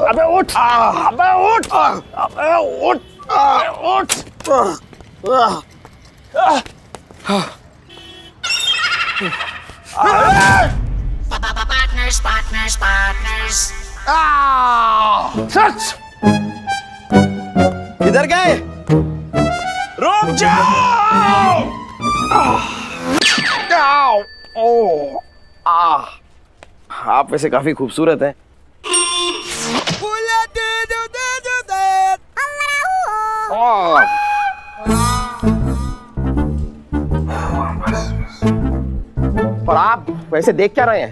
अबे उठ, अबे उठ, अबे उठ, उठ। Partners, partners, partners. सच किधर गए? रुक जाओ। आप वैसे काफी खूबसूरत हैं। पर आप वैसे देख क्या रहे हैं?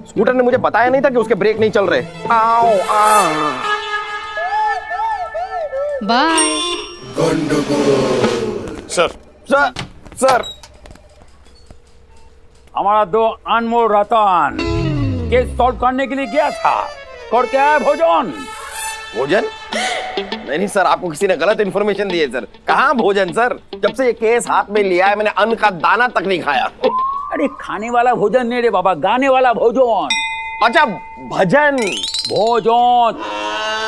स्कूटर ने मुझे बताया नहीं था कि उसके ब्रेक नहीं चल रहे। बाय। सर, सर, सर, हमारा दो अनमोल रतन केस सॉल्व करने के लिए गया था। और क्या है भोजन? भोजन? नहीं सर, आपको किसी ने गलत इन्फॉर्मेशन दी है सर। कहाँ भोजन सर? जब से ये केस हाथ में लिया है मैंने अन्न का दाना तक नहीं खाया। अरे खाने वाला भोजन नहीं रे बाबा, गाने वाला भोजन। अच्छा, भजन। भोजन।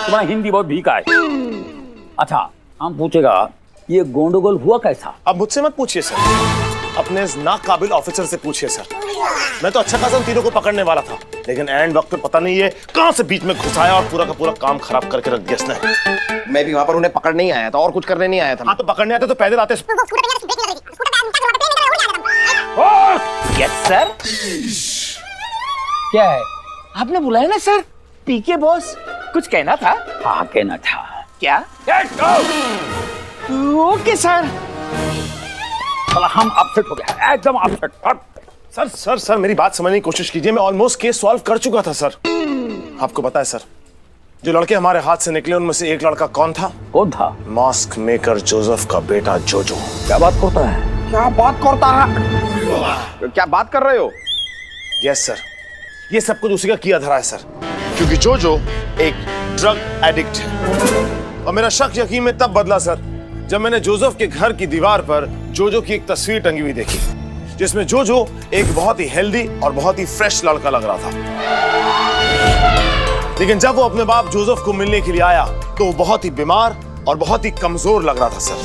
तुम्हारा हिंदी बहुत भीका है। अच्छा, हम पूछेगा ये गोंडगोल हुआ कैसा? अब मुझसे मत पूछिए सर, अपने इस नाकाबिल ऑफिसर से पूछिए सर। मैं तो अच्छा खासा उन तीनों को पकड़ने वाला था, लेकिन एंड वक्त पे पता नहीं ये कहां से बीच में घुसाया और पूरा का पूरा काम खराब करके रख दिया इसने। मैं भी वहां पर उन्हें पकड़ने ही आया था और कुछ करने नहीं आया था। आप तो पकड़ने आते तो पैदल आते। Yes sir. क्या है? आपने बुलाया ना सर, पीके बॉस। कुछ कहना था? हाँ कहना था। क्या? Okay sir. हम अपसेट हो गया, एकदम अपसेट। सर सर सर मेरी बात समझने की कोशिश कीजिए। मैं ऑलमोस्ट केस सॉल्व कर चुका था सर। आपको पता है सर, जो लड़के हमारे हाथ से निकले उनमें से एक लड़का कौन था? कौन था? मास्क मेकर जोसेफ का बेटा जोजो। क्या बात करता है? क्या बात करता है? क्या बात कर रहे हो? यस सर, ये सब कुछ उसी का किया धरा है सर, क्योंकि जोजो एक ड्रग एडिक्ट है। और मेरा शक यकीन में तब बदला सर जब मैंने जोसेफ के घर की दीवार पर जोजो की एक तस्वीर टंगी हुई देखी, जिसमें जोजो एक बहुत ही हेल्दी और बहुत ही फ्रेश लड़का लग रहा था। लेकिन जब वो अपने बाप जोसेफ को मिलने के लिए आया तो वो बहुत ही बीमार और बहुत ही कमजोर लग रहा था सर।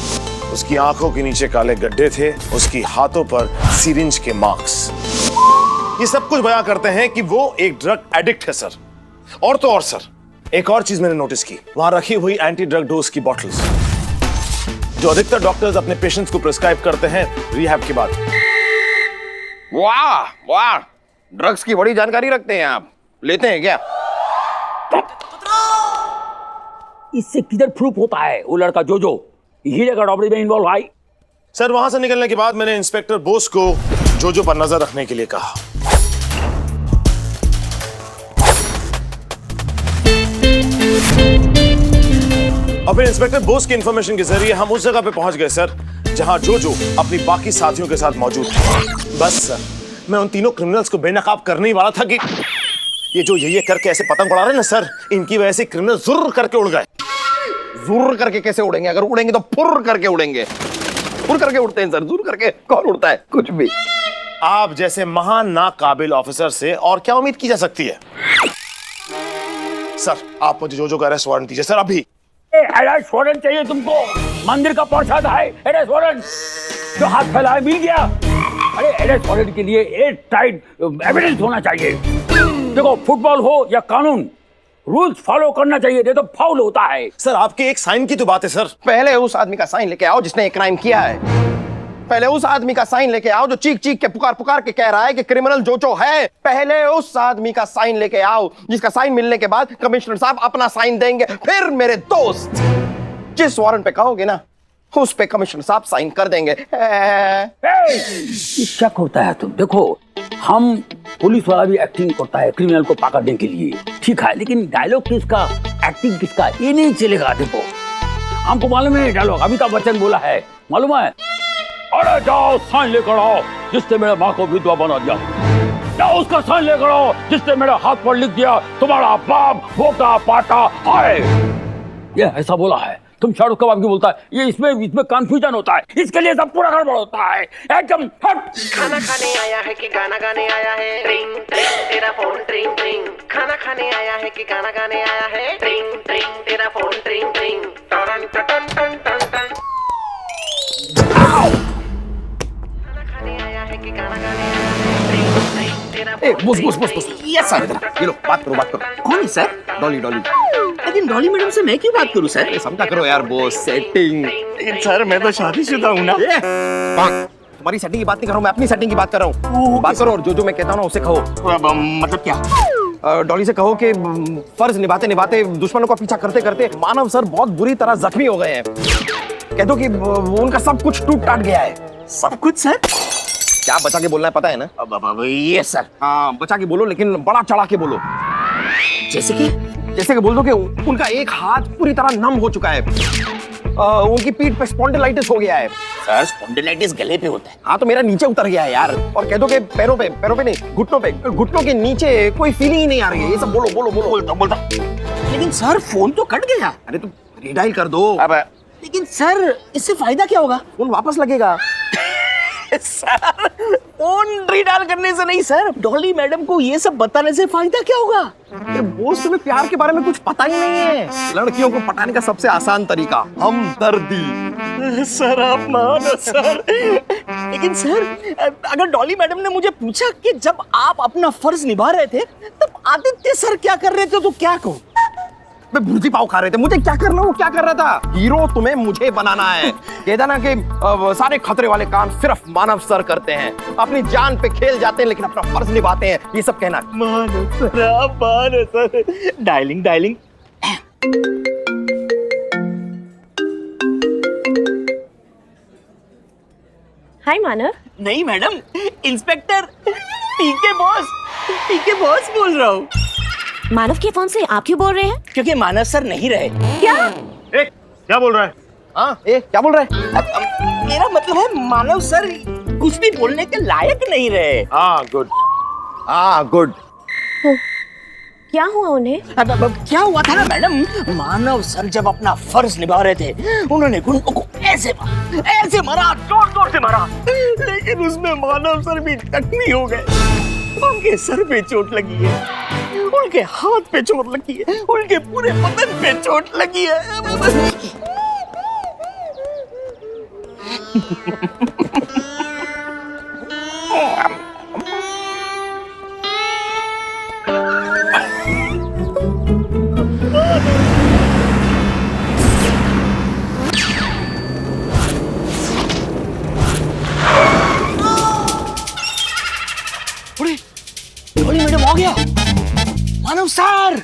उसकी आंखों के नीचे काले गड्ढे थे, उसकी हाथों पर सिरिंज के मार्क्स। ये सब कुछ बयां करते हैं कि वो एक ड्रग एडिक्ट है सर। और तो और सर, एक और चीज मैंने नोटिस की, वहां रखी हुई एंटी ड्रग डोज की बॉटल्स, जो अधिकतर डॉक्टर्स अपने पेशेंट्स को प्रिस्क्राइब करते हैं रिहैब के बाद। वाह वाह, ड्रग्स की बड़ी जानकारी रखते हैं आप। लेते हैं क्या? इससे किधर प्रूफ होता है वो लड़का जोजो हीरे का रॉबरी में इन्वॉल्व है? सर, वहां से निकलने के बाद मैंने इंस्पेक्टर बोस को जोजो पर नजर रखने के लिए कहा। और फिर इंस्पेक्टर बोस की इंफॉर्मेशन के जरिए हम उस जगह पे पहुंच गए सर, जहां जोजो अपनी बाकी साथियों के साथ मौजूद थे। बस सर, मैं उन तीनों क्रिमिनल्स को बेनकाब करने ही वाला था कि ये जो ये करके ऐसे पतंग उड़ा रहे हैं ना सर, इनकी वजह से क्रिमिनल जुर्र करके उड़ गए। जुर्र करके कैसे उड़ेंगे? अगर उड़ेंगे तो फुर्र करके उड़ेंगे। फुर्र करके उड़ते हैं सर, जुर्र करके कौन उड़ता है? कुछ भी। आप जैसे महान नाकाबिल ऑफिसर से और क्या उम्मीद की जा सकती है? सर, आप मुझे जोजो का अरेस्ट वारंट दीजिए सर, अभी। अरेस्ट वारंट चाहिए तुमको? मंदिर का प्रसाद है अरेस्ट वारंट? जो हाथ फैलाए मिल गया? अरे अरेस्ट वारंट के लिए एक टाइट एविडेंस होना चाहिए। देखो, फुटबॉल हो या कानून, रूल्स फॉलो करना चाहिए, नहीं तो फाउल होता है। सर, आपके एक साइन की तो बात है सर। पहले उस आदमी का साइन लेके आओ जिसने एक क्राइम किया है। पहले उस आदमी का साइन लेके आओ जो चीख चीख के पुकार पुकार के कह रहा है कि क्रिमिनल जोजो है। पहले उस आदमी का साइन लेके आओ जिसका साइन मिलने के बाद कमिश्नर साहब अपना साइन देंगे। फिर मेरे दोस्त, जिस वारंट पे कहोगे ना उस पे कमिश्नर साहब साइन कर देंगे। क्या करता है तुम? देखो, हम पुलिस वाला भी एक्टिंग करता है क्रिमिनल को पकड़ने के लिए, ठीक है, लेकिन डायलॉग किसका, एक्टिंग किसका, ये नहीं चलेगा। देखो, हमको मालूम है डायलॉग अमिताभ बच्चन बोला है, मालूम है? अरे जाओ साइन लेकर आओ जिसने मेरे माँ को विधवा बना दिया। जाओ उसका साइन लेकर आओ जिसने मेरे हाथ पर लिख दिया तुम्हारा बाप भोका पाटा है। ये ऐसा बोला है। तुम शाहरुख कबाब की बोलता है, ये इसमें कंफ्यूजन होता है, इसके लिए सब पूरा गड़बड़ होता है एकदम। हट। खाना खाने आया है कि गाना गाने आया है, ट्रिंग ट्रिंग तेरा फोन ट्रिंग ट्रिंग। खाना खाने आया है कि गाना गाने आया है, ट्रिंग ट्रिंग तेरा फोन ट्रिंग ट्रिंग। टन टन टन टन टन। खाना खाने आया है कि गाना गाने आया है, ट्रिंग ट्रिंग तेरा ए, बस यस सर, ये लो बात करो। कौन है सर? डॉली। लेकिन डॉली मैडम से मैं क्यों बात करूं सर? समझा करो यार बॉस, सेटिंग। लेकिन सर मैं तो शादीशुदा हूं ना। तुम्हारी सेटिंग की बात नहीं कर रहा हूँ, मैं अपनी सेटिंग की बात कर रहा हूँ। बात करो और जो मैं कहता हूँ ना उसे कहो। मतलब क्या? डॉली से कहो कि फर्ज निभाते निभाते दुश्मनों का पीछा करते करते मानव सर बहुत बुरी तरह जख्मी हो गए हैं। कह दो कि उनका सब कुछ टूट टाट गया है। सब कुछ सर? क्या बचा के बोलना है पता है ना? ये सर। हाँ बचा के बोलो, लेकिन बड़ा चढ़ा के बोलो। जैसे कि बोल दो कि उनका एक हाथ पूरी तरह नम हो चुका है, उनकी पीठ पे स्पॉन्डिलाइटिस हो गया है। सर स्पॉन्डिलाइटिस गले पे होता है। हाँ तो मेरा नीचे उतर गया है यार। और कह दो कि पैरों पे नहीं, घुटनों के नीचे कोई फीलिंग ही नहीं आ रही है। ये सब बोलो। बोलता। लेकिन सर फोन तो कट गया। अरे तो रिडायल कर दो। अब लेकिन सर इससे फायदा क्या होगा? फोन वापस लगेगा। सर फोन रिडायल करने से नहीं सर, डॉली मैडम को ये सब बताने से फायदा क्या होगा? बोस तुम्हें प्यार के बारे में कुछ पता ही नहीं है। लड़कियों को पटाने का सबसे आसान तरीका हमदर्दी। सर आप मानो सर। लेकिन सर अगर डॉली मैडम ने मुझे पूछा कि जब आप अपना फर्ज निभा रहे थे तब आदित्य सर क्या कर रहे थे तो क्या कहूँ? मैं भुर्जी पाव खा रहे थे, मुझे क्या करना, वो क्या कर रहा था? हीरो तुम्हें मुझे बनाना है। कहता ना कि सारे खतरे वाले काम सिर्फ मानव सर करते हैं, अपनी जान पे खेल जाते हैं लेकिन अपना फर्ज निभाते हैं, ये सब कहना। मानो सर आप मानो सर। डायलिंग। हाय मानव। नहीं मैडम, इंस्पेक्टर पीके बॉस बोल रहा हूँ। मानव के फोन से आप क्यों बोल रहे हैं? क्योंकि मानव सर नहीं रहे। क्या? क्या बोल रहा है? हाँ क्या बोल रहे हैं? मेरा मतलब है मानव सर कुछ भी बोलने के लायक नहीं रहे। हाँ गुड। क्या हुआ उन्हें? अब क्या हुआ था ना मैडम, मानव सर जब अपना फर्ज निभा रहे थे उन्होंने गुंडों को ऐसे मारा, जोर से मारा, लेकिन उसमें मानव सर भी जख्मी हो गए। उनके सर पे चोट लगी है, उनके हाथ पे चोट लगी है, उनके पूरे बदन पे चोट लगी है। डॉली मैडम आ गया। मानव सर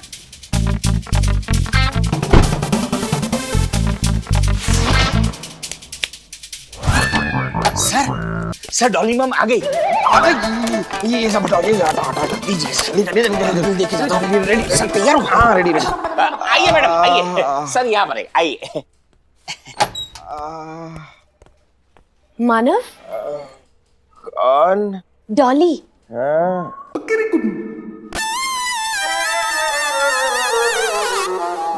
सर डॉली मैम आ गई। ये सब हटाओ, ये हटा दीजिए। देखिए जाता हूँ। Ready sir? तैयार हो? हाँ रेडी। आइए मैडम आइए। सर यहाँ पर आइए। मानव? कौन? डॉली।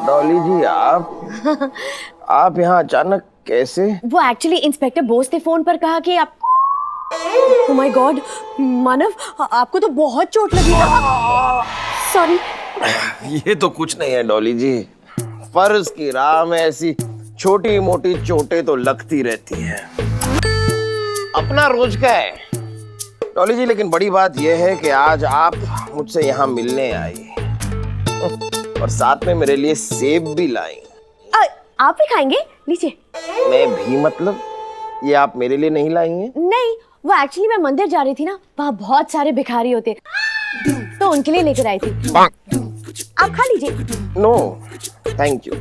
डॉली जी आप यहाँ अचानक कैसे? वो एक्चुअली इंस्पेक्टर बोस ने फोन पर कहा कि आप। ओह माय गॉड मानव, आपको तो बहुत चोट लगी है। सॉरी। ये तो कुछ नहीं है डॉली जी, फर्ज की राह में ऐसी छोटी मोटी चोटें तो लगती रहती हैं, अपना रोज का है डॉली जी। लेकिन बड़ी बात यह है कि आज आप मुझसे यहाँ मिलने आई और साथ में मेरे लिए सेब भी लाई। आप भी खाएंगे? लीजिए। मैं भी मतलब? ये आप मेरे लिए नहीं लाई हैं? नहीं, वो एक्चुअली मैं मंदिर जा रही थी ना, वहाँ बहुत सारे भिखारी होते तो उनके लिए लेकर आई थी। आप खा लीजिए। No thank you.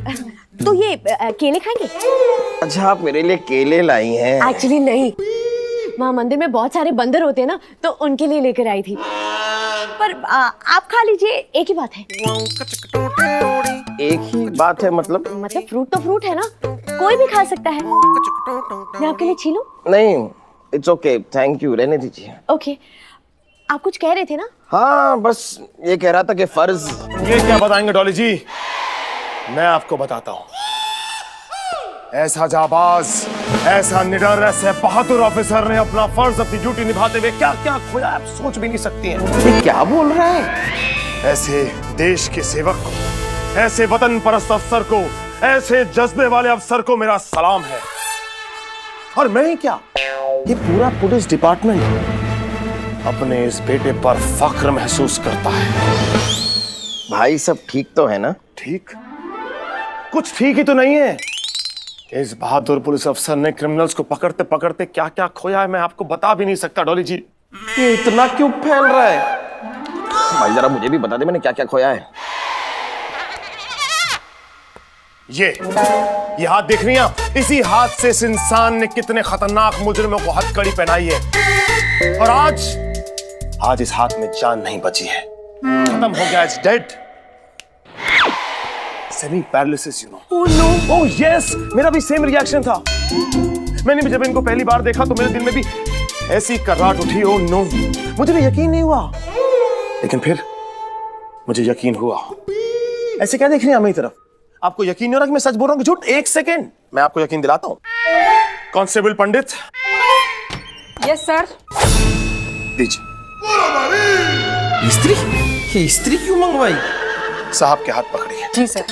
तो ये केले खाएंगे? अच्छा आप मेरे लिए केले लाई हैं? एक्चुअली नहीं, वहाँ मंदिर में बहुत सारे बंदर होते हैं ना, तो उनके लिए लेकर आई थी। पर आप खा लीजिए, एक ही बात है। एक ही बात है मतलब फ्रूट तो फ्रूट है ना, कोई भी खा सकता है। मैं आपके लिए छीलूं? नहीं इट्स ओके थैंक यू, रहने दीजिए। ओके, आप कुछ कह रहे थे ना? हाँ बस ये कह रहा था कि फर्ज। ये क्या बताएंगे डॉली जी? मैं आपको बताता हूँ। ऐसा जाबाज, ऐसा निडर, ऐसे बहादुर ऑफिसर ने अपना फर्ज, अपनी ड्यूटी निभाते हुए क्या क्या खोया आप सोच भी नहीं सकती हैं। ये क्या बोल रहा है? ऐसे देश के सेवक को, ऐसे वतन परस्त अफसर को, ऐसे जज्बे वाले अफसर को मेरा सलाम है। और मैं ही क्या, ये पूरा पुलिस डिपार्टमेंट अपने इस बेटे पर फख्र महसूस करता है। भाई सब ठीक तो है ना? ठीक? कुछ ठीक ही तो नहीं है। इस बहादुर पुलिस अफसर ने क्रिमिनल्स को पकड़ते पकड़ते क्या क्या खोया है मैं आपको बता भी नहीं सकता डॉली जी। ये इतना क्यों फैल रहा है? भाई जरा मुझे भी बता दे मैंने क्या क्या खोया है। ये हाथ देख रही हैं? इसी हाथ से इस इंसान ने कितने खतरनाक मुजरिमों को हथकड़ी पहनाई है। और आज इस हाथ में जान नहीं बची है, खत्म हो गया, it's dead. Semi paralysis, you know. Oh no. Oh yes, मेरा भी सेम रिएक्शन था। मैंने भी जब इनको पहली बार देखा तो मेरे दिल में भी ऐसी कराहट उठी। ओह नो, मुझे भी यकीन नहीं हुआ, लेकिन फिर मुझे यकीन हुआ। ऐसे क्या देख रही हैं मेरी तरफ? आपको यकीन नहीं हो रहा कि मैं सच बोल रहा हूँ कि झूठ? एक सेकेंड, मैं आपको यकीन दिलाता हूँ। कांस्टेबल पंडित। Yes sir. दीजिए। स्त्री? ये स्त्री क्यों मंगवाई? साहब के हाथ पकड़िए। जी सर।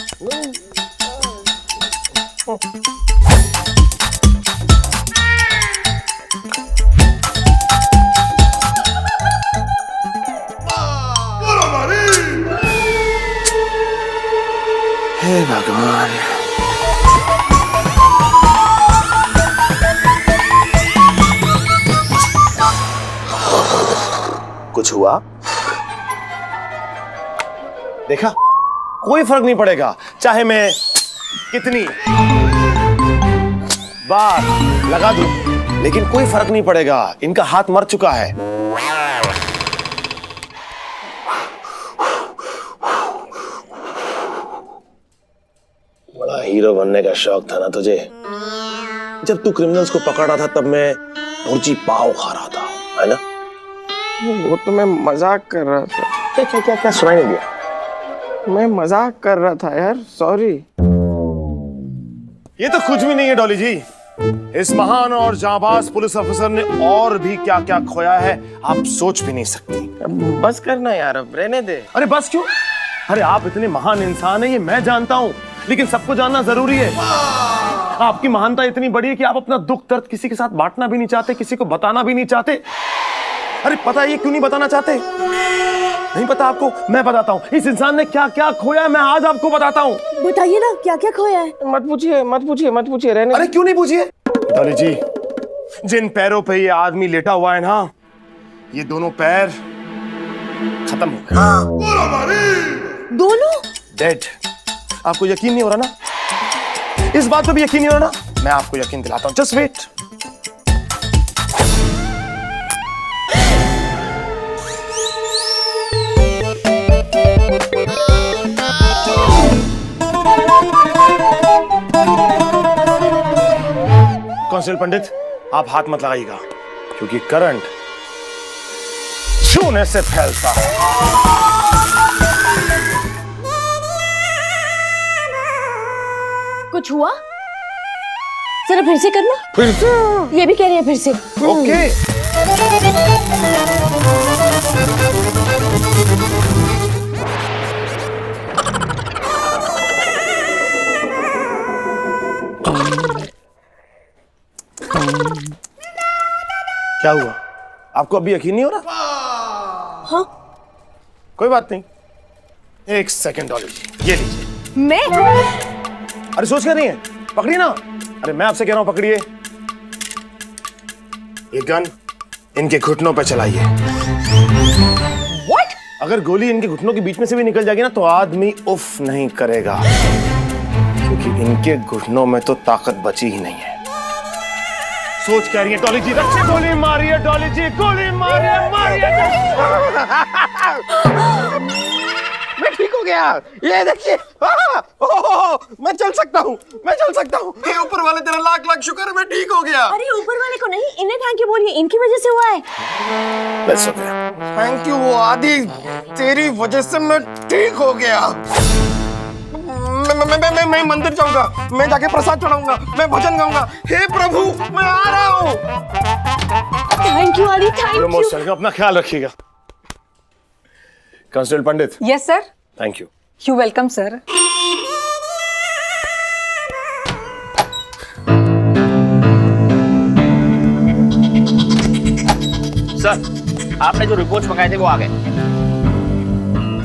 हे भगवान। कुछ हुआ? देखा, कोई फर्क नहीं पड़ेगा चाहे मैं कितनी बार लगा दूं, लेकिन कोई फर्क नहीं पड़ेगा, इनका हाथ मर चुका है। बड़ा हीरो बनने का शौक था ना तुझे? जब तू क्रिमिनल्स को पकड़ रहा था तब मैं मुर्ची पाव खा रहा था, है ना? वो तो मैं मजाक कर रहा था। क्या क्या क्या क्या सुनाई नहीं दिया? मैं मजाक कर रहा था यार, सॉरी। ये तो कुछ भी नहीं है डॉली जी। इस महान और जाबाज पुलिस अफसर ने और भी क्या क्या खोया है आप सोच भी नहीं सकती। बस करना यार, अब रहने दे। अरे बस क्यों? अरे आप इतने महान इंसान हैं ये मैं जानता हूँ, लेकिन सबको जानना जरूरी है। आपकी महानता इतनी बड़ी है कि आप अपना दुख दर्द किसी के साथ बांटना भी नहीं चाहते, किसी को बताना भी नहीं चाहते। अरे पता है ये क्यों नहीं बताना चाहते? नहीं पता आपको? मैं बताता हूँ इस इंसान ने क्या क्या खोया, मैं आज आपको बताता हूँ। बताइए ना क्या क्या खोया है। मत पूछिए मत पूछिए मत पूछिए, रहने। अरे क्यों नहीं पूछिए? डॉली जी, जिन पैरों पे ये आदमी लेटा हुआ है ना, ये दोनों पैर खत्म हो गए। दोनों डेड। आपको यकीन नहीं हो रहा ना? इस बात पे भी यकीन नहीं हो रहा ना? मैं आपको यकीन दिलाता हूँ, जस्ट वेट। कांस्टेबल पंडित, आप हाथ मत लगाइएगा क्योंकि करंट छूने से फैलता है। कुछ हुआ? जरा फिर से करना। फिर से? ये भी कह रही है फिर से। ओके। क्या हुआ? आपको अभी यकीन नहीं हो रहा? हाँ। कोई बात नहीं, एक सेकंड डॉली जी, ये लीजिए। मैं? अरे सोच क्या रही है? पकड़िए ना। अरे मैं आपसे कह रहा हूं पकड़िए। ये गन इनके घुटनों पे चलाइए। What? अगर गोली इनके घुटनों के बीच में से भी निकल जाएगी ना तो आदमी उफ नहीं करेगा, क्योंकि इनके घुटनों में तो ताकत बची ही नहीं है। सोच कह रही है डॉली जी? गोली मारिए डॉली जी, गोली मारिए, मारिए। मैं ठीक हो गया, ये देखिए। मैं चल सकता हूँ, मैं चल सकता हूँ। हे ऊपर वाले तेरा लाख लाख शुक्र है, मैं ठीक हो गया। अरे ऊपर वाले को नहीं, इन्हें थैंक यू बोलिए, इनकी वजह से हुआ है। बस हो गया। थैंक यू आदि, तेरी वजह से मैं ठीक हो गया। मैं मंदिर जाऊंगा, मैं जाके प्रसाद चढ़ाऊंगा, मैं भजन गाऊंगा। हे प्रभु, मैं आ रहा हूँ। थैंक यू आदि, थैंक यू। मोस्ट वेलकम, अपना ख्याल रखिएगा। Constable Pandit, yes sir. Thank you. You welcome sir. Sir, आपने जो रिपोर्ट्स मंगाए थे वो आ गए।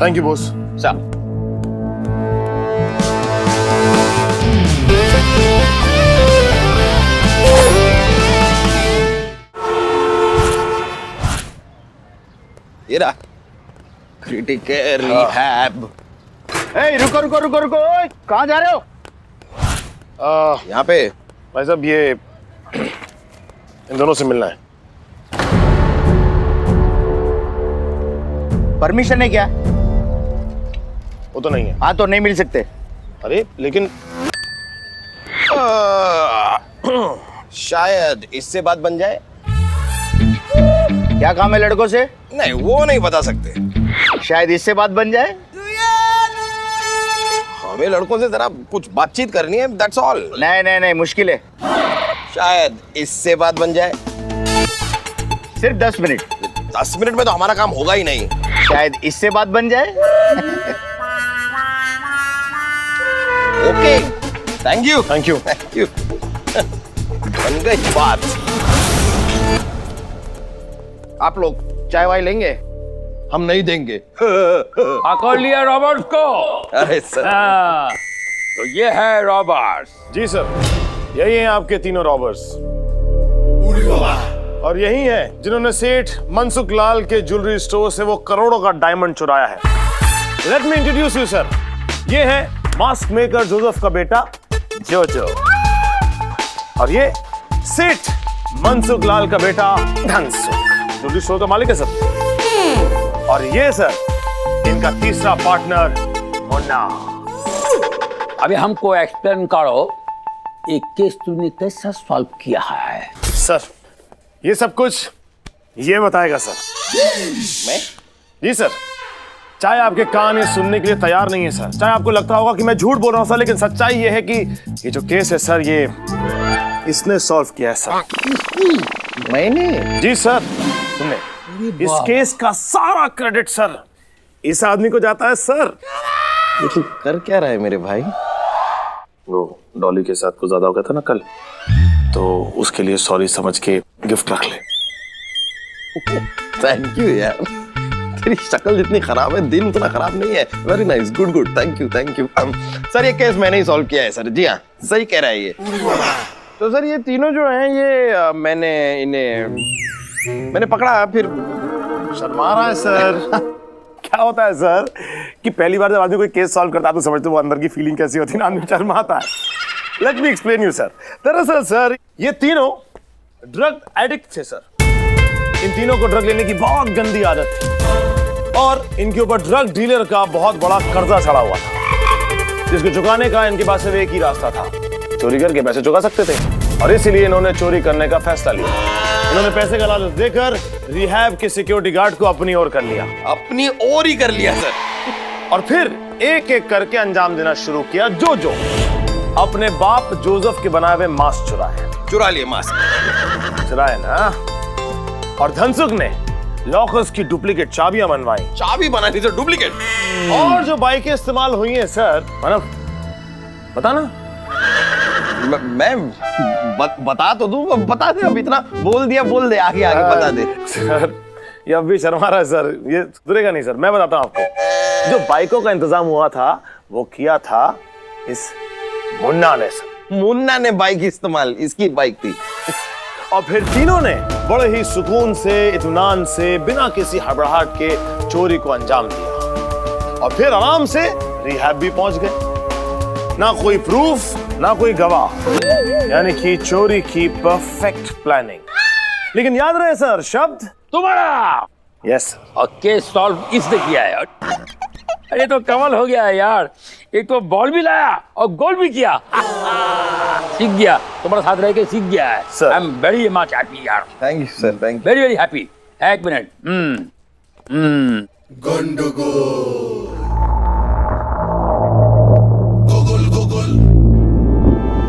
Thank you boss. सर, ये रहा क्रिटिकल रिहैब। ए, रुको रुको रुको रुको, ओए, कहाँ जा रहे हो? यहाँ पे। भाई साहब, ये इन दोनों से मिलना है। परमिशन है क्या? वो तो नहीं है। हाँ, तो नहीं मिल सकते। अरे लेकिन शायद इससे बात बन जाए। क्या काम है लड़कों से? नहीं, वो नहीं बता सकते। शायद इससे बात बन जाए। हमें लड़कों से जरा कुछ बातचीत करनी है, दैट्स ऑल। नहीं नहीं नहीं, मुश्किल है। शायद इससे बात बन जाए। सिर्फ 10 मिनट। 10 मिनट में तो हमारा काम होगा ही नहीं। शायद इससे बात बन जाए। Okay, thank you thank you. Thank you. बन गई बात। आप लोग चाय वाय लेंगे? हम नहीं देंगे। पकड़ लिया रॉबर्ट को। अरे सर, हाँ, तो ये है रॉबर्ट। जी सर, यही हैं आपके तीनों रॉबर्स। और यही हैं जिन्होंने सेठ मनसुख लाल के ज्वेलरी स्टोर से वो करोड़ों का डायमंड चुराया है। Let me introduce you sir. ये है मास्क मेकर जोसेफ का बेटा जोजो, और ये सेठ मनसुख लाल का बेटा धनसुख, ज्वेलरी स्टोर का मालिक है सर। और ये सर इनका तीसरा पार्टनर मुन्ना। अभी हमको एक्सप्लेन करो, एक केस तुमने कैसा सॉल्व किया है? सर, ये सब कुछ ये बताएगा सर। मैं जी सर, चाहे आपके कान ये सुनने के लिए तैयार नहीं है सर, चाहे आपको लगता होगा कि मैं झूठ बोल रहा हूं सर, लेकिन सच्चाई ये है कि ये जो केस है सर, ये इसने सॉल्व किया है सर। मैंने? जी सर, सुनने, इस केस का सारा क्रेडिट सर इस आदमी को जाता है सर। ये तू कर क्या रहा है मेरे भाई? वो डॉली के साथ कुछ ज्यादा हो गया था ना कल, तो उसके लिए सॉरी समझ के गिफ्ट रख ले। थैंक यू यार, तेरी शक्ल जितनी खराब है, दिल उतना खराब नहीं है। Very nice, good good, thank you thank you. Sir, ये केस मैंने ही सॉल्व किया है सर। जी हाँ, सही कह रहा है ये। तो सर, ये तीनों जो हैं, ये मैंने पकड़ा, फिर शर्मा रहा है सर। क्या होता है सर कि पहली बार जब आदमी कोई केस सॉल्व करता है तो समझते वो अंदर की फीलिंग कैसी होती है ना, आदमी शर्माता है। Let me explain you sir. दरअसल सर, ये तीनों ड्रग एडिक्ट थे सर। इन तीनों को ड्रग लेने की बहुत गंदी आदत थी, और इनके ऊपर ड्रग डीलर का बहुत बड़ा कर्जा चढ़ा हुआ था, जिसको चुकाने का इनके पास सिर्फ एक ही रास्ता था, चोरी करके पैसे चुका सकते थे। और इसीलिए इन्होंने चोरी करने का फैसला लिया। इन्होंने पैसे का लालच देकर रिहैब के सिक्योरिटी गार्ड को अपनी ओर कर लिया। अपनी ओर ही कर लिया सर। और फिर एक एक करके अंजाम देना शुरू किया। जो अपने बाप जोसेफ के बनाए हुए मास्क चुरा लिए मास्क। चुराए ना। और धनसुख ने लॉकर्स की डुप्लीकेट चाबियां बनवाई। चाबी बना दी सर, डुप्लीकेट। और जो बाइकें इस्तेमाल हुई हैं सर, मतलब बता ना। मैं बता तो दूं, बता दे। अब इतना बोल दिया, बोल दे, आगे आगे बता दे। सर, ये अब भी शर्मा रहा है सर, ये सुधरेगा नहीं सर। मैं बताता हूं आपको, जो बाइकों का इंतजाम हुआ था वो किया था इस मुन्ना ने सर। मुन्ना ने बाइक इस्तेमाल, इसकी बाइक थी। और फिर तीनों ने बड़े ही सुकून से, इत्मीनान से, बिना किसी हड़बड़ाहट के चोरी को अंजाम दिया। और फिर आराम से रिहैब भी पहुंच गए। ना कोई प्रूफ, ना कोई गवाह, यानी कि चोरी की परफेक्ट प्लानिंग। लेकिन याद रहे सर, शब्द तुम्हारा। यस। और केस सॉल्व इसने किया है। अरे तो कमाल हो गया है यार, एक तो बॉल भी लाया और गोल भी किया। सीख गया, तुम्हारे साथ रह के सीख गया है। Sir. I am very much happy यार, thank you sir, thank very very happy. एक मिनट। गंडगोल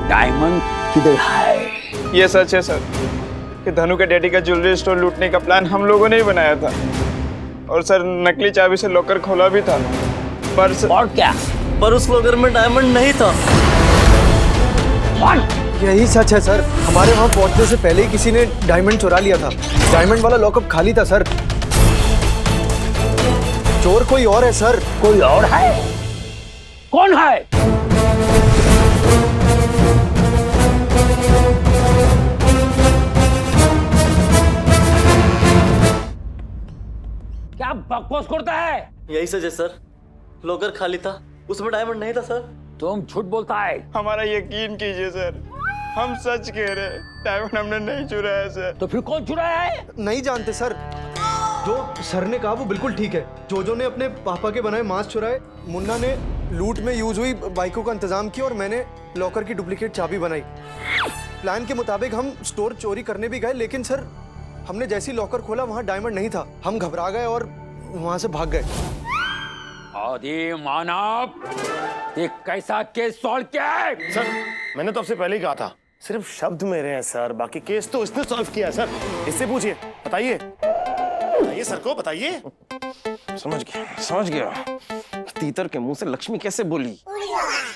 डायमंड किधर है? ये सच है सर कि धनु के डैडी का ज्वेलरी स्टोर लूटने का प्लान हम लोगों ने ही बनाया था। और सर नकली चाबी से लॉकर खोला भी था, पर और क्या? पर उस लॉकर में डायमंड नहीं था। यही सच है सर, हमारे वहाँ पहुँचने से पहले ही किसी ने डायमंड चुरा लिया था। डायमंड वाला लॉकअप खाली था सर। चोर कोई और है सर। कोई और है? कौन है? क्या बकवास करता है? यही सच है सर, लॉकर खाली था, उसमें डायमंड नहीं था सर। तुम झूठ बोलता है। हमारा यकीन कीजिए सर, हम सच कह रहे हैं, डायमंड हमने नहीं चुराया सर। तो फिर कौन चुराया है? नहीं जानते सर। जो सर ने कहा वो बिल्कुल ठीक है। जोजो ने अपने पापा के बनाए मास्क चुराए, मुन्ना ने लूट में यूज हुई बाइकों का इंतजाम किया और मैंने लॉकर की डुप्लीकेट चाबी बनाई। प्लान के मुताबिक हम स्टोर चोरी करने भी गए, लेकिन सर हमने जैसी लॉकर खोला वहाँ डायमंड नहीं था। हम घबरा गए और वहाँ से भाग गए। आदि मानव, ये कैसा केस सॉल्व किया है? सर मैंने तो आपसे पहले ही कहा था, सिर्फ शब्द मेरे हैं सर, बाकी केस तो इसने सॉल्व किया है सर। इससे पूछिए, बताइए बताइए सर को, बताइए। समझ गया। तीतर के मुंह से लक्ष्मी कैसे बोली?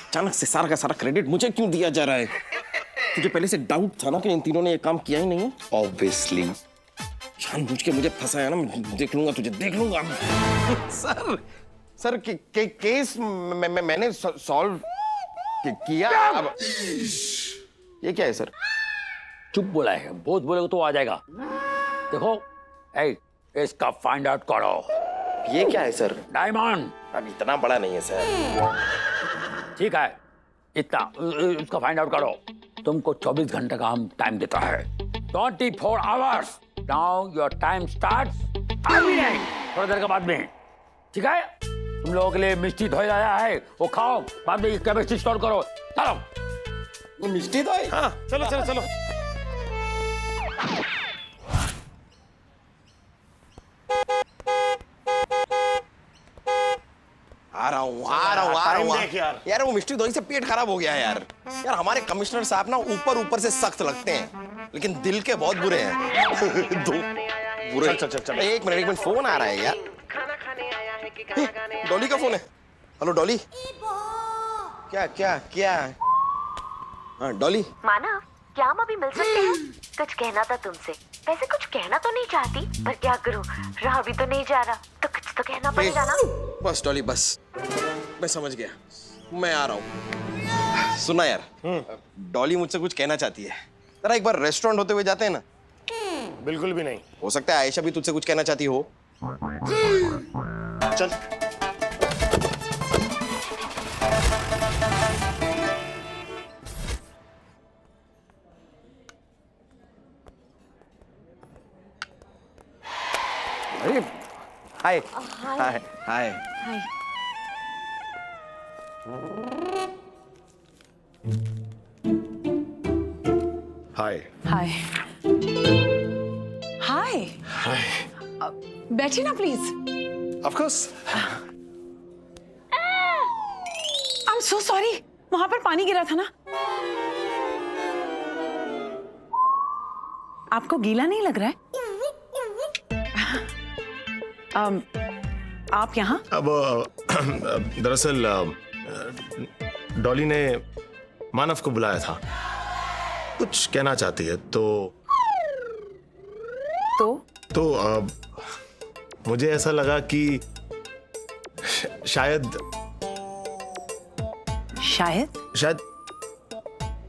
अचानक से सारा का सारा क्रेडिट मुझे क्यों दिया जा रहा है? तुझे पहले से डाउट था ना कि इन तीनों ने ये काम किया ही नहीं है? ऑब्वियसली जानबूझ के मुझे फंसाया ना, मैं देख लूंगा तुझे, देख लूंगा। सर केस मैंने सॉल्व किया। अब ये क्या है सर? चुप बोला है, बहुत बोलेगा तो आ जाएगा। देखो, इसका फाइंड आउट करो। ये क्या है सर? डायमंड। अब इतना बड़ा नहीं है सर। ठीक है, इतना उसका फाइंड आउट करो। तुमको 24 घंटे का हम टाइम देता है, 24 hours. Now your time starts अभी नहीं, थोड़ी देर के बाद में। ठीक है, तुम लोगों के लिए मिष्टी धोया आया है, वो खाओ, बाद में केमिस्ट्री स्टोर करो। चलो। मिष्टी तो है? हाँ चलो चलो चलो। आ रहा हूँ यार वो मिष्टी दोई से पेट खराब हो गया है यार। हमारे कमिश्नर साहब ना ऊपर से सख्त लगते हैं, लेकिन दिल के बहुत बुरे हैं। बुरे। चल एक मिनट फोन आ रहा है यार। खाना खाने आया है कि गाना गाने आया डॉली का फोन है। हेलो डॉली। क्या? हाँ डॉली। मानव, क्या हम अभी मिल सकते हैं? कुछ कहना था तुमसे। वैसे कुछ कहना तो नहीं चाहती, पर क्या करूं, रहा भी तो नहीं जा रहा, तो कुछ तो कहना पड़ेगा ना। बस डॉली बस, मैं समझ गया, मैं आ रहा हूँ। सुना यार, डॉली मुझसे कुछ कहना चाहती है। जरा एक बार रेस्टोरेंट होते हुए जाते हैं ना? बिल्कुल भी नहीं। हो सकता है आयशा भी तुझसे कुछ कहना चाहती हो। चल। हाय। हाय। हाय हाय हाय। बैठिए ना please. Of course. I am so sorry, वहां पर पानी गिरा था ना। आपको गीला नहीं लग रहा है? आप यहाँ? अब दरअसल डॉली ने मानव को बुलाया था, कुछ कहना चाहती है। तो मुझे ऐसा लगा कि शायद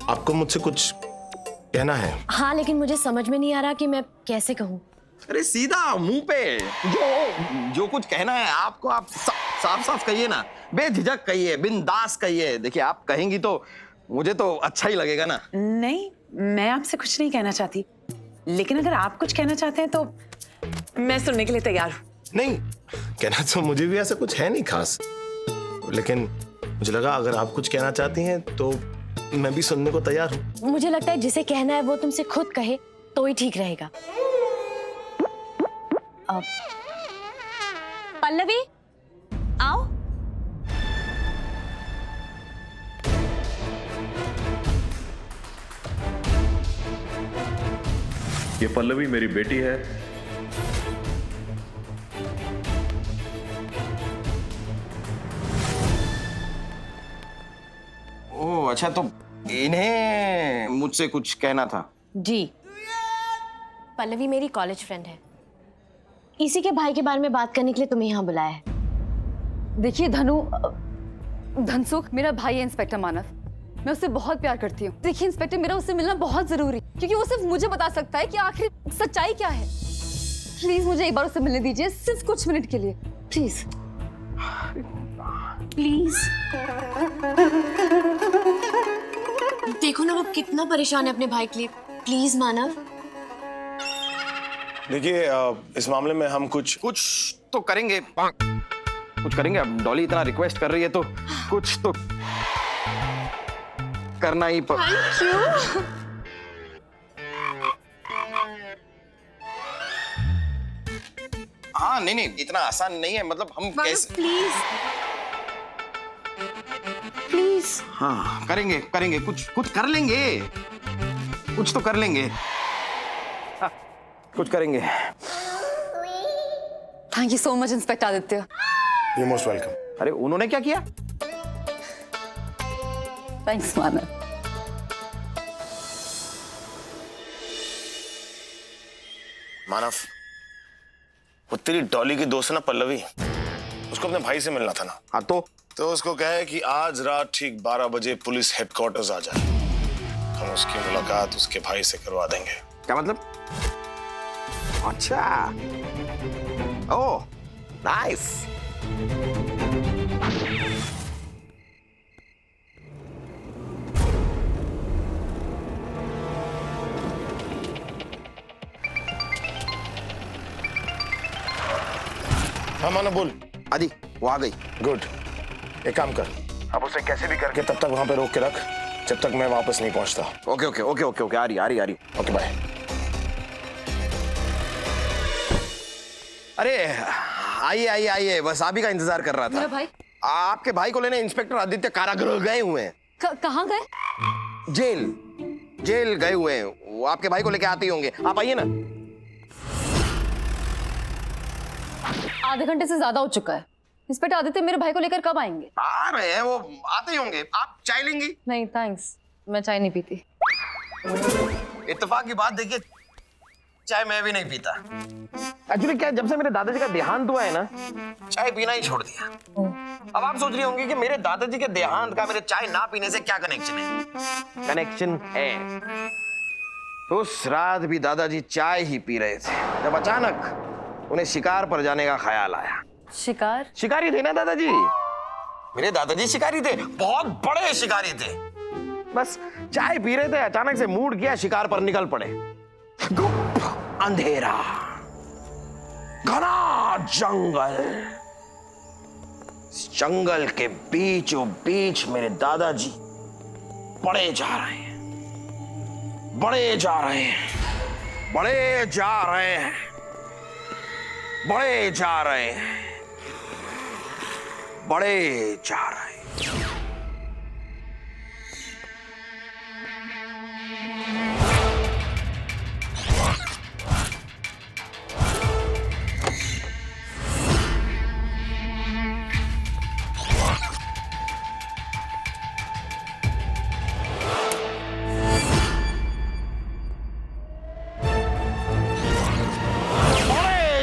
आपको मुझसे कुछ कहना है। हाँ, लेकिन मुझे समझ में नहीं आ रहा कि मैं कैसे कहूँ। अरे सीधा मुंह पे जो कुछ कहना है आपको, आप साफ कहिए ना, बेझिझक कहिए, बिंदास कहिए। देखिए आप कहेंगी तो मुझे तो अच्छा ही लगेगा ना। नहीं, मैं आपसे कुछ नहीं कहना चाहती, लेकिन अगर आप कुछ कहना चाहते हैं तो मैं सुनने के लिए तैयार हूँ। नहीं, कहना तो मुझे भी ऐसा कुछ है नहीं खास, लेकिन मुझे लगा अगर आप कुछ कहना चाहती हैं तो मैं भी सुनने को तैयार हूँ। मुझे लगता है जिसे कहना है वो तुमसे खुद कहे तो ही ठीक रहेगा। पल्लवी, आओ। ये पल्लवी मेरी बेटी है। ओह अच्छा, तो इन्हें मुझसे कुछ कहना था। जी, पल्लवी मेरी कॉलेज फ्रेंड है, इसी के भाई के बारे में बात करने के लिए तुम्हें यहाँ बुलाया है। देखिए धनसुख मेरा भाई है इंस्पेक्टर मानव, मैं उससे बहुत प्यार करती हूँ। देखिए इंस्पेक्टर, मेरा उससे मिलना बहुत जरूरी, क्योंकि वो सिर्फ मुझे बता सकता है कि आखिर सच्चाई क्या है। प्लीज मुझे एक बार उससे मिलने दीजिए, सिर्फ कुछ मिनट के लिए, प्लीज प्लीज। देखो ना वो कितना परेशान है अपने भाई के लिए, प्लीज मानव। देखिए इस मामले में हम कुछ तो करेंगे, कुछ करेंगे। अब डॉली इतना रिक्वेस्ट कर रही है तो कुछ तो करना ही थैंक यू। हाँ नहीं, इतना आसान नहीं है, मतलब हम कैसे। Please please. हाँ करेंगे, कुछ कर लेंगे, कुछ तो कर लेंगे, हाँ, कुछ करेंगे। Thank you so much inspector Aditya. You most welcome. अरे उन्होंने क्या किया? थैंक्स मानव। मानव, वो तेरी डॉली की दोस्त है ना पल्लवी, उसको अपने भाई से मिलना था ना। हाँ तो उसको कहे कि आज रात ठीक 12 बजे पुलिस हेडक्वार्टर्स आ जाए, हम उसकी मुलाकात उसके भाई से करवा देंगे। क्या मतलब? अच्छा, ओह नाइस। हाँ मानो बोल। आदि वो आ गई। गुड, एक काम कर, अब उसे कैसे भी करके तब तक वहां पे रोक के रख जब तक मैं वापस नहीं पहुंचता। ओके, आ रही। Okay bye. अरे आइए, बस आप ही का इंतजार कर रहा था। मेरा भाई? आपके भाई को लेने इंस्पेक्टर आदित्य कारागृह गए हुए हैं। कहाँ गए? जेल गए हुए हैं, वो आपके भाई को लेके आते ही होंगे। आप आइए ना। आधे घंटे से ज्यादा हो चुका है। इंस्पेक्टर आदित्य मेरे भाई को लेकर कब आएंगे? आ रहे हैं, वो आते ही होंगे। आप चाय लेंगी? नहीं थैंक्स, मैं चाय नहीं पीती। इत्तेफाक की बात देखिए, चाय मैं भी नहीं पीता। एक्चुअली क्या, जब से मेरे दादाजी का देहांत हुआ है ना, चाय पीना ही छोड़ दिया। अब आप सोच रही होंगी कि मेरे दादाजी के देहांत का मेरे चाय ना पीने से क्या कनेक्शन है? कनेक्शन है। उस रात भी दादाजी चाय ही पी रहे थे जब अचानक उन्हें शिकार पर जाने का ख्याल आया। शिकारी थे ना दादाजी, मेरे दादाजी शिकारी थे, बहुत बड़े शिकारी थे। बस चाय पी रहे थे, अचानक से मूड किया, शिकार पर निकल पड़े। अंधेरा, घना जंगल, जंगल के बीचों बीच मेरे दादाजी बढ़े जा रहे हैं, बढ़े जा रहे हैं, बढ़े जा रहे हैं, बढ़े जा रहे हैं, बढ़े जा रहे हैं।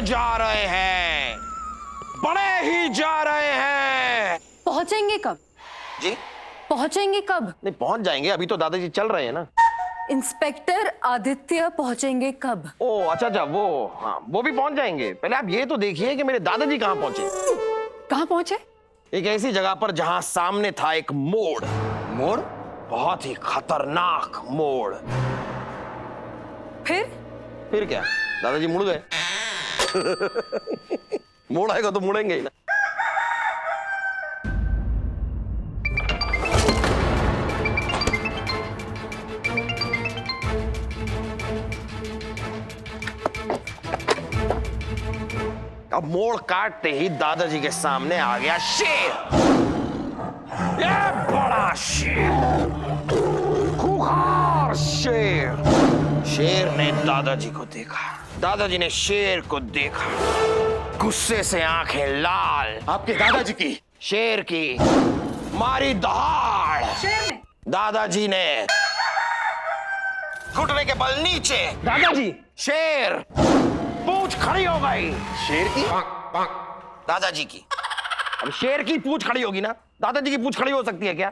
जा रहे हैं, बड़े ही जा रहे हैं। पहुंचेंगे कब जी? पहुंचेंगे कब? नहीं पहुंच जाएंगे, अभी तो दादाजी चल रहे हैं ना। इंस्पेक्टर आदित्य पहुंचेंगे कब? ओ अच्छा, वो हाँ वो भी पहुंच जाएंगे। पहले आप ये तो देखिए कि मेरे दादाजी कहाँ पहुंचे। कहाँ पहुंचे? एक ऐसी जगह पर जहां सामने था एक मोड़। मोड़? बहुत ही खतरनाक मोड़। फिर क्या, दादाजी मुड़ गए। मोड़ आएगा तो मुड़ेंगे ही ना। अब मोड़ काटते ही दादाजी के सामने आ गया शेर। ये बड़ा शेर, खूंखार शेर। शेर ने दादाजी को देखा, दादाजी ने शेर को देखा, गुस्से से आंखें लाल। आपके दादाजी की, शेर की मारी दहाड़। शेर ने, दादाजी ने घुटने के बल नीचे, दादाजी शेर, पूंछ खड़ी हो गई। शेर की, दादाजी की। अब शेर की पूंछ खड़ी होगी ना, दादाजी की पूंछ खड़ी हो सकती है क्या?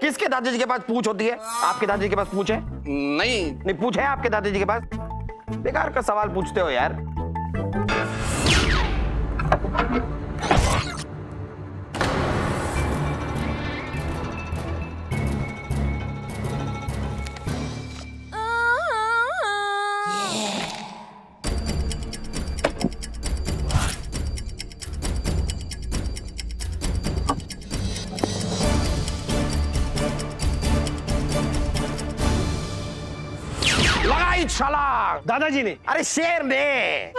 किसके दादाजी के पास पूंछ होती है? आपके दादाजी के पास पूंछ है? नहीं पूंछ है आपके दादाजी के पास? बेकार का सवाल पूछते हो यार। लगाई छलांग दादाजी ने। अरे शेर ने।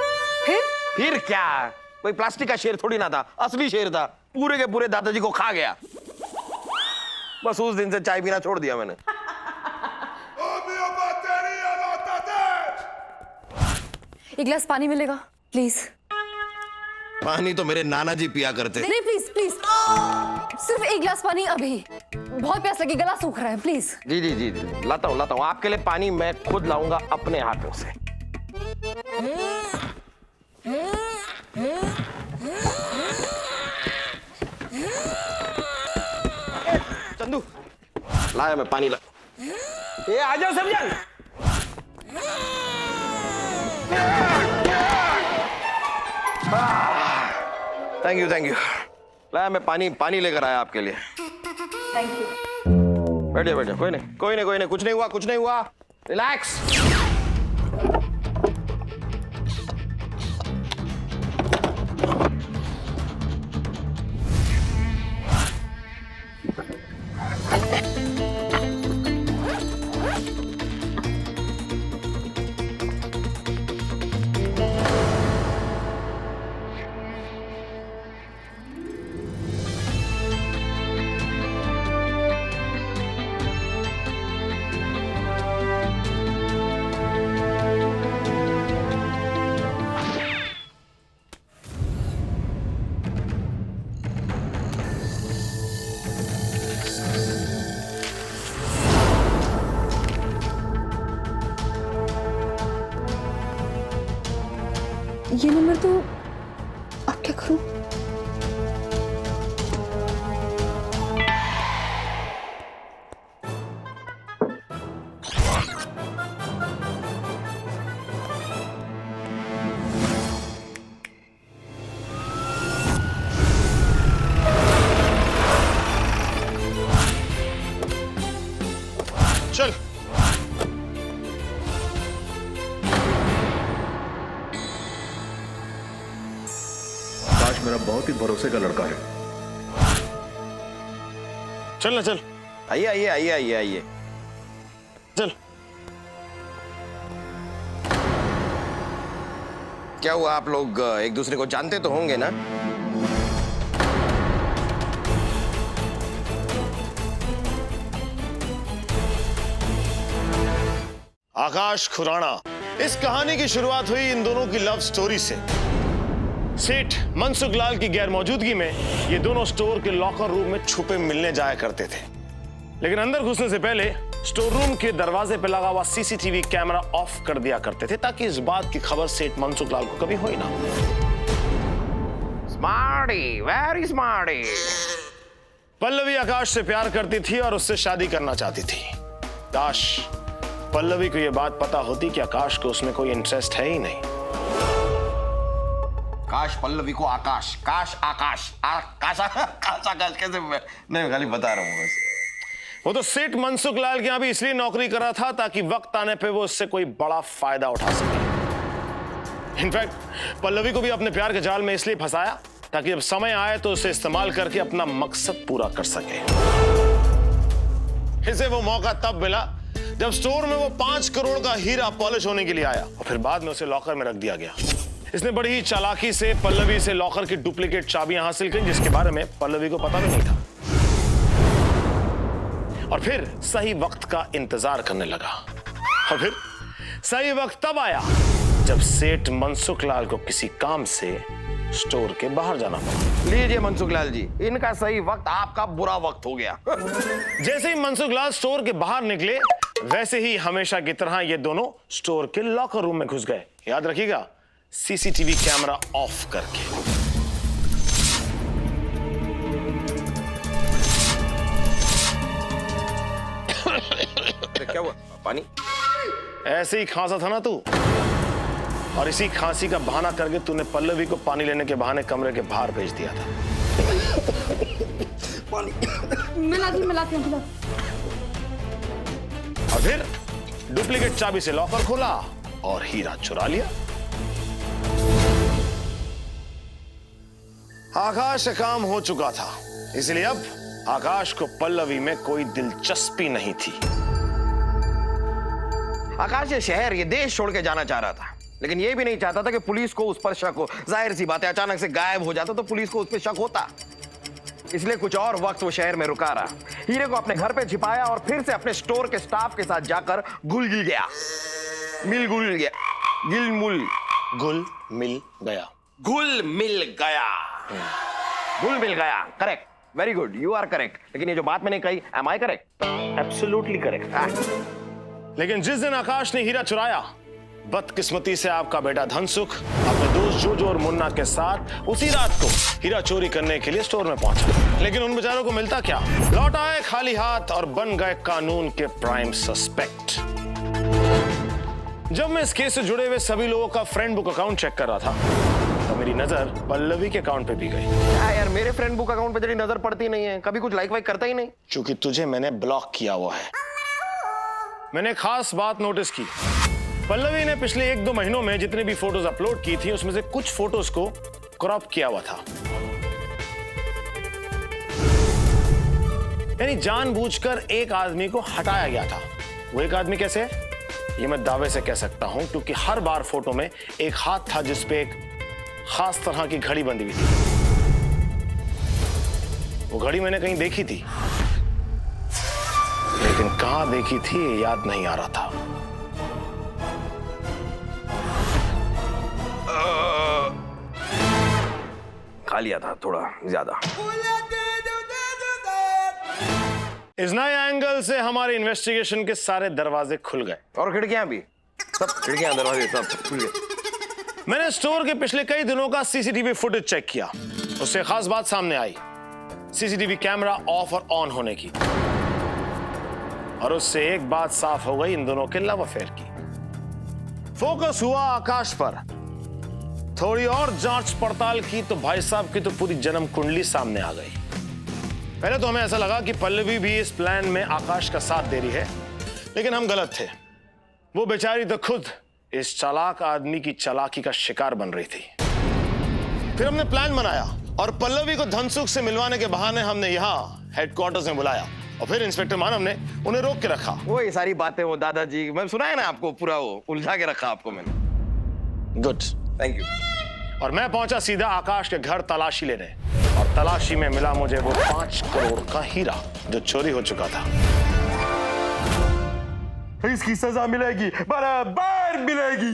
फिर क्या, कोई प्लास्टिक का शेर थोड़ी ना था, असली शेर था। पूरे के पूरे दादाजी को खा गया। बस उस दिन से चाय पीना छोड़ दिया मैंने। एक गिलास पानी मिलेगा प्लीज? पानी तो मेरे नाना जी पिया करते। नहीं प्लीज प्लीज, सिर्फ एक गिलास पानी अभी, बहुत प्यास लगी, गला सूख रहा है, प्लीज। जी जी जी लाता हूँ आपके लिए पानी मैं खुद लाऊंगा अपने हाथों से। चंदू लाया मैं पानी ला। ये आ जाओ समझन। थैंक यू लाया मैं पानी लेकर आया आपके लिए। Thank you. बैठिए कोई नहीं, कुछ नहीं हुआ, रिलैक्स। ये नंबर तो, अब क्या करूं? चल मेरा बहुत ही भरोसे का लड़का है। चल ना चल। आइए चल। क्या हुआ, आप लोग एक दूसरे को जानते तो होंगे ना? आकाश खुराना। इस कहानी की शुरुआत हुई इन दोनों की लव स्टोरी से। सेठ मनसुख लाल की गैर मौजूदगी में ये दोनों स्टोर के लॉकर रूम में छुपे मिलने जाया करते थे, लेकिन अंदर घुसने से पहले स्टोर रूम के दरवाजे पर लगा हुआ सीसीटीवी कैमरा ऑफ कर दिया करते थे ताकि इस बात की खबर सेठ मनसुख लाल को कभी हो ही ना। Smarty, very smarty. Pallavi Aakash से प्यार करती थी और उससे शादी करना चाहती थी। काश पल्लवी को यह बात पता होती कि आकाश को उसमें कोई इंटरेस्ट है ही नहीं। काश पल्लवी को आकाश, काश आकाश, आकाश कैसे? मैं खाली बता रहा हूँ बस। वो तो सेठ मनसुख लाल के यहां भी इसलिए नौकरी कर रहा था ताकि वक्त आने पे वो उससे कोई बड़ा फायदा उठा सके। इनफैक्ट पल्लवी को भी अपने प्यार के जाल में इसलिए फंसाया ताकि जब समय आए तो उसे इस्तेमाल करके अपना मकसद पूरा कर सके। इसे वो मौका तब मिला जब स्टोर में वो 5 करोड़ का हीरा पॉलिश होने के लिए आया और फिर बाद में उसे लॉकर में रख दिया गया। इसने बड़ी ही चालाकी से पल्लवी से लॉकर की डुप्लीकेट चाबियां हासिल की जिसके बारे में पल्लवी को पता भी नहीं था, और फिर सही वक्त का इंतजार करने लगा। और फिर सही वक्त तब आया जब सेठ मनसुख लाल को किसी काम से स्टोर के बाहर जाना पड़ा। लीजिए मनसुख लाल जी, इनका सही वक्त आपका बुरा वक्त हो गया। जैसे ही मनसुख लाल स्टोर के बाहर निकले, वैसे ही हमेशा की तरह ये दोनों स्टोर के लॉकर रूम में घुस गए। याद रखिएगा, सीसीटीवी कैमरा ऑफ करके। क्या हुआ? पानी? ऐसे ही खांसा था ना तू, और इसी खांसी का बहाना करके तूने पल्लवी को पानी लेने के बहाने कमरे के बाहर भेज दिया था। पानी मैं लाती हूँ। और फिर डुप्लीकेट चाबी से लॉकर खोला और हीरा चुरा लिया। आकाश का काम हो चुका था, इसलिए अब आकाश को पल्लवी में कोई दिलचस्पी नहीं थी। आकाश ये शहर, ये देश छोड़ के जाना चाह रहा था, लेकिन ये भी नहीं चाहता था कि पुलिस को उस पर शक हो। जाहिर सी बात है, अचानक से गायब हो जाता तो पुलिस को उस पर शक होता। इसलिए कुछ और वक्त वो शहर में रुका रहा, हीरे को अपने घर पे छिपाया और फिर से अपने स्टोर के स्टाफ के साथ जाकर घुल मिल गया। गुल मिल गया। Correct, very good, you are correct. लेकिन ये जो बात मैंने कही, am I correct? Absolutely correct. लेकिन जिस दिन आकाश ने हीरा चुराया, बदकिस्मती से आपका बेटा धनसुख अपने दोस्त जोजो और मुन्ना के साथ उसी रात को हीरा चोरी करने के लिए स्टोर में पहुंचा। लेकिन उन बेचारों को मिलता क्या? लौट आए खाली हाथ और बन गए कानून के प्राइम सस्पेक्ट। जब मैं इस केस से जुड़े हुए सभी लोगों का फ्रेंड बुक अकाउंट चेक कर रहा था, तो मेरी नजर पल्लवी के अकाउंट पे भी गई। यार, मेरे फ्रेंड बुक अकाउंट पे तेरी नजर पड़ती नहीं है, कभी कुछ लाइक वाइक करता ही नहीं। क्योंकि तुझे मैंने ब्लॉक किया हुआ है। मैंने खास बात नोटिस की, पल्लवी ने पिछले 1-2 महीनों में जितने भी फोटोज अपलोड की थी, उसमें से कुछ फोटोज को क्रॉप किया हुआ था। यानी जानबूझकर एक आदमी को हटाया गया था। वो एक आदमी कैसे है, ये मैं दावे से कह सकता हूं, क्योंकि हर बार फोटो में एक हाथ था जिस पे एक खास तरह की घड़ी बंधी हुई थी। वो घड़ी मैंने कहीं देखी थी, लेकिन कहां देखी थी ये याद नहीं आ रहा था। खा लिया था थोड़ा ज्यादा। इस नए एंगल से हमारे इन्वेस्टिगेशन के सारे दरवाजे खुल गए और खिड़कियां भी, सब खिड़कियां दरवाजे सब खुल गए। मैंने स्टोर के पिछले कई दिनों का सीसीटीवी फुटेज चेक किया, उससे खास बात सामने आई, सीसीटीवी कैमरा ऑफ और ऑन होने की। और उससे एक बात साफ हो गई इन दोनों के लव अफेयर की। फोकस हुआ आकाश पर। थोड़ी और जांच पड़ताल की तो भाई साहब की तो पूरी जन्म कुंडली सामने आ गई। पहले तो हमें ऐसा लगा कि पल्लवी भी इस प्लान में आकाश का साथ दे रही है, लेकिन हम गलत थे। वो बेचारी तो खुद इस चालाक आदमी की चालाकी का शिकार बन रही थी। फिर हमने प्लान बनाया और पल्लवी को धनसुख से मिलवाने के बहाने हमने यहाँ हेडक्वार्टर्स में बुलाया, और फिर इंस्पेक्टर मानव ने उन्हें रोक के रखा। वो ये सारी बातें वो दादाजी, मैं सुना है ना आपको, पूरा वो उलझा के रखा आपको मैंने। Good, thank you. और मैं पहुंचा सीधा आकाश के घर तलाशी लेने, और तलाशी में मिला मुझे वो 5 करोड़ का हीरा जो चोरी हो चुका था। इसकी सजा मिलेगी, बराबर मिलेगी।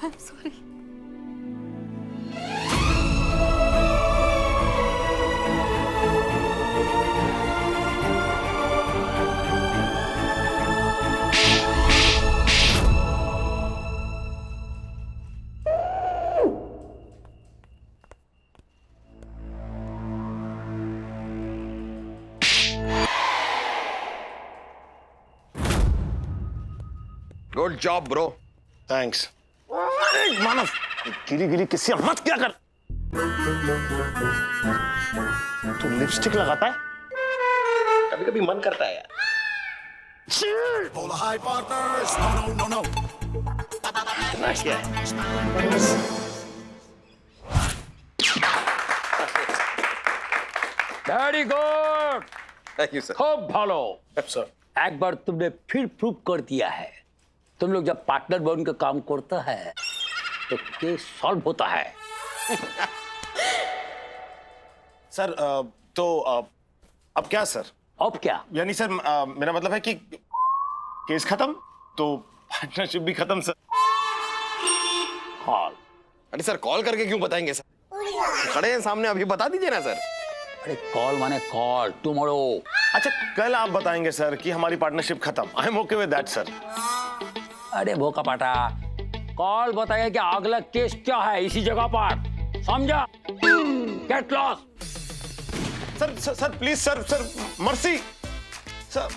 Sorry. Good job bro. Thanks. Manav, गिरी गिरी किसी मत क्या कर। तू लिपस्टिक लगाता है? कभी कभी मन करता है यार। Very good, thank you sir. खूब भालो सर। एक बार तुमने फिर प्रूव कर दिया है, तुम लोग जब पार्टनर बन के काम करता है तो केस सॉल्व होता है। सर तो अब क्या सर? अब क्या? यानी सर मेरा मतलब है कि केस खत्म तो पार्टनरशिप भी खत्म सर। कॉल। अरे सर कॉल करके क्यों बताएंगे सर? खड़े हैं सामने, अभी बता दीजिए ना सर। अरे कॉल माने कॉल, टुमारो। अच्छा कल आप बताएंगे सर कि हमारी पार्टनरशिप खत्म। I am okay with that sir. अरे भोका पाटा, कॉल बताएगा कि अगला केस क्या है इसी जगह पर, समझा? Get lost. Sir sir please sir, sir mercy sir.